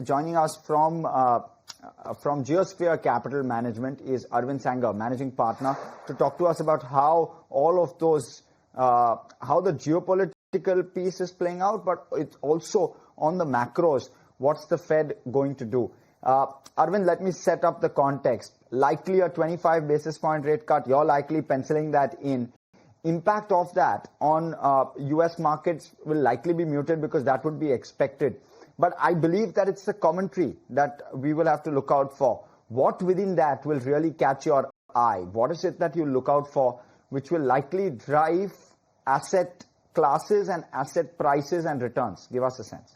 Joining us from Geosphere Capital Management is Arvind Sangar, Managing Partner, to talk to us about how all of those, how the geopolitical piece is playing out, but it's also on the macros. What's the Fed going to do? Arvind, let me set up the context. Likely a 25 basis point rate cut. You're likely penciling that in. Impact of that on U.S. markets will likely be muted because that would be expected. But I believe that it's the commentary that we will have to look out for. What within that will really catch your eye? What is it that you look out for which will likely drive asset classes and asset prices and returns? Give us a sense.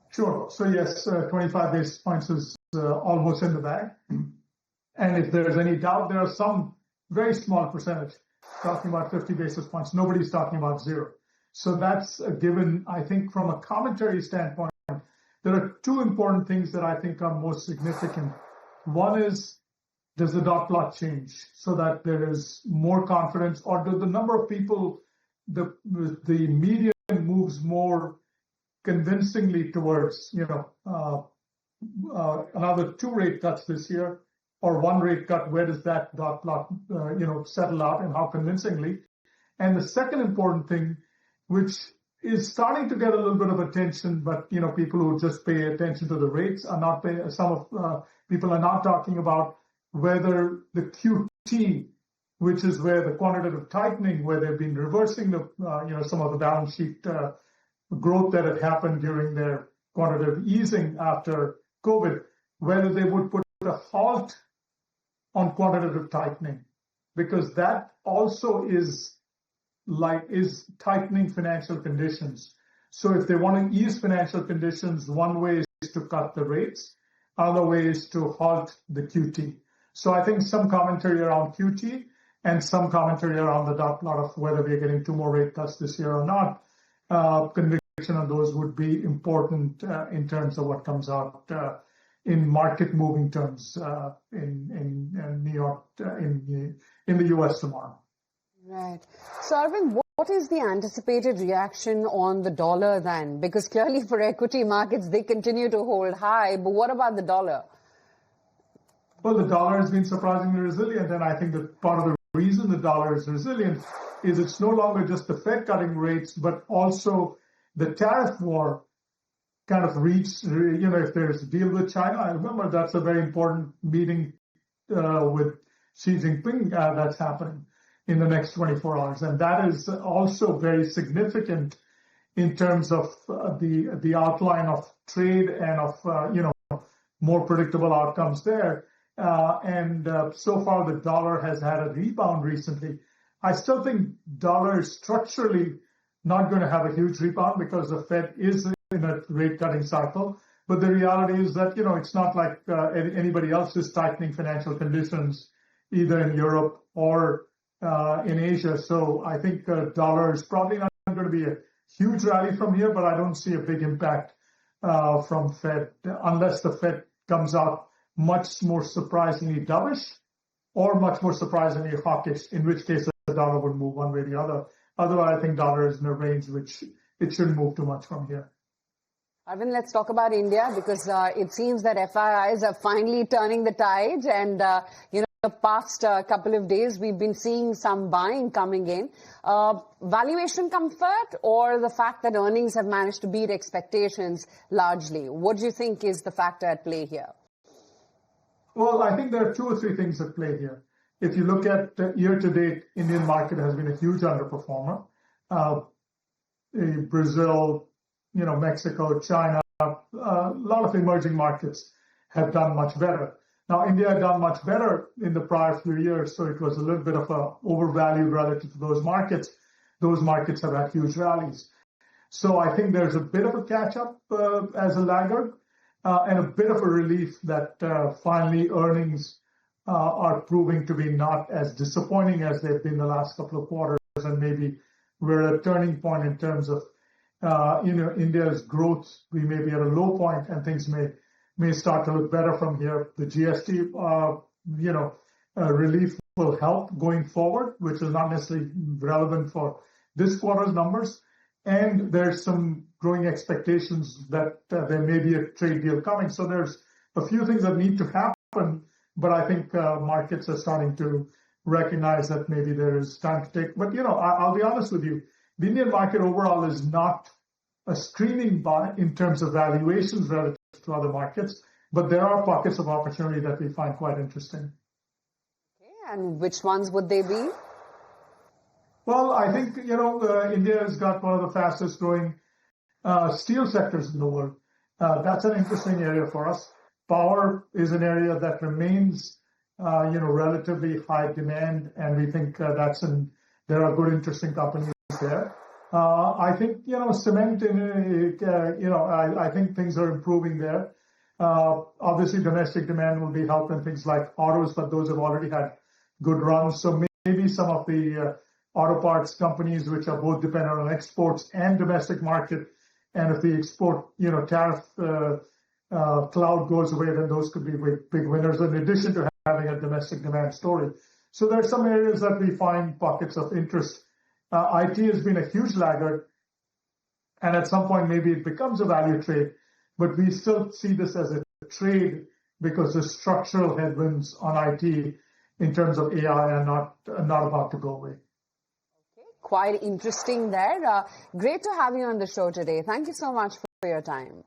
Sure. So yes, 25 basis points is almost in the bag. And if there's any doubt, there are some very small percentage talking about 50 basis points. Nobody's talking about zero. So that's a given. I think from a commentary standpoint, there are two important things that I think are most significant. One is, does the dot plot change so that there is more confidence, or do the number of people, the median moves more convincingly towards, another 2 rate cuts this year, or 1 rate cut? Where does that dot plot, settle out, and how convincingly? And the second important thing, which is starting to get a little bit of attention, but people who just pay attention to the rates are not paying. Some of people are not talking about whether the QT, which is where the quantitative tightening, where they've been reversing the some of the balance sheet growth that had happened during their quantitative easing after COVID, whether they would put a halt on quantitative tightening, because that also is tightening financial conditions. So if they want to ease financial conditions, one way is to cut the rates, other way is to halt the QT. So I think some commentary around QT and some commentary around the dot plot of whether we're getting 2 more rate cuts this year or not. Conviction on those would be important in terms of what comes out in market moving terms in New York, in the U.S. tomorrow. Right. So, Arvind, what is the anticipated reaction on the dollar then? Because clearly for equity markets, they continue to hold high. But what about the dollar? Well, the dollar has been surprisingly resilient. And I think that part of the reason the dollar is resilient is it's no longer just the Fed cutting rates, but also the tariff war kind of reached, if there's a deal with China. I remember that's a very important meeting with Xi Jinping that's happening in the next 24 hours. And that is also very significant in terms of the outline of trade and of, more predictable outcomes there. And so far, the dollar has had a rebound recently. I still think dollar is structurally not going to have a huge rebound because the Fed is in a rate cutting cycle. But the reality is that, it's not like anybody else is tightening financial conditions, either in Europe or in Asia. So I think dollar is probably not going to be a huge rally from here, but I don't see a big impact from Fed unless the Fed comes out much more surprisingly dovish or much more surprisingly hawkish, in which case the dollar would move one way or the other. Otherwise, I think dollar is in a range which it shouldn't move too much from here. Arvind, let's talk about India, because it seems that FIIs are finally turning the tide, and the past couple of days, we've been seeing some buying coming in. Valuation comfort, or the fact that earnings have managed to beat expectations largely? What do you think is the factor at play here? Well, I think there are 2 or 3 things at play here. If you look at year-to-date, Indian market has been a huge underperformer. Brazil, Mexico, China, a lot of emerging markets have done much better. Now, India had done much better in the prior few years, so it was a little bit of a overvalued relative to those markets. Those markets have had huge rallies. So I think there's a bit of a catch-up as a laggard, and a bit of a relief that finally earnings are proving to be not as disappointing as they've been the last couple of quarters, and maybe we're at a turning point in terms of India's growth. We may be at a low point, and things may start to look better from here. The GST, relief will help going forward, which is not necessarily relevant for this quarter's numbers. and there's some growing expectations that there may be a trade deal coming. So there's a few things that need to happen, but I think markets are starting to recognize that maybe there is time to take. But, I'll be honest with you, the Indian market overall is not a screaming buy in terms of valuations relative to other markets, but there are pockets of opportunity that we find quite interesting. Okay, and which ones would they be? Well, I think, India has got one of the fastest growing steel sectors in the world. That's an interesting area for us. Power is an area that remains, relatively high demand, and we think there are good, interesting companies there. I think, cement, I think things are improving there. Obviously, domestic demand will be helped in things like autos, but those have already had good runs. So maybe some of the auto parts companies, which are both dependent on exports and domestic market, and if the export, tariff cloud goes away, then those could be big winners, in addition to having a domestic demand story. So there are some areas that we find pockets of interest. IT has been a huge laggard, and at some point maybe it becomes a value trade, but we still see this as a trade because the structural headwinds on IT in terms of AI are not about to go away. Okay, quite interesting there. Great to have you on the show today. Thank you so much for your time.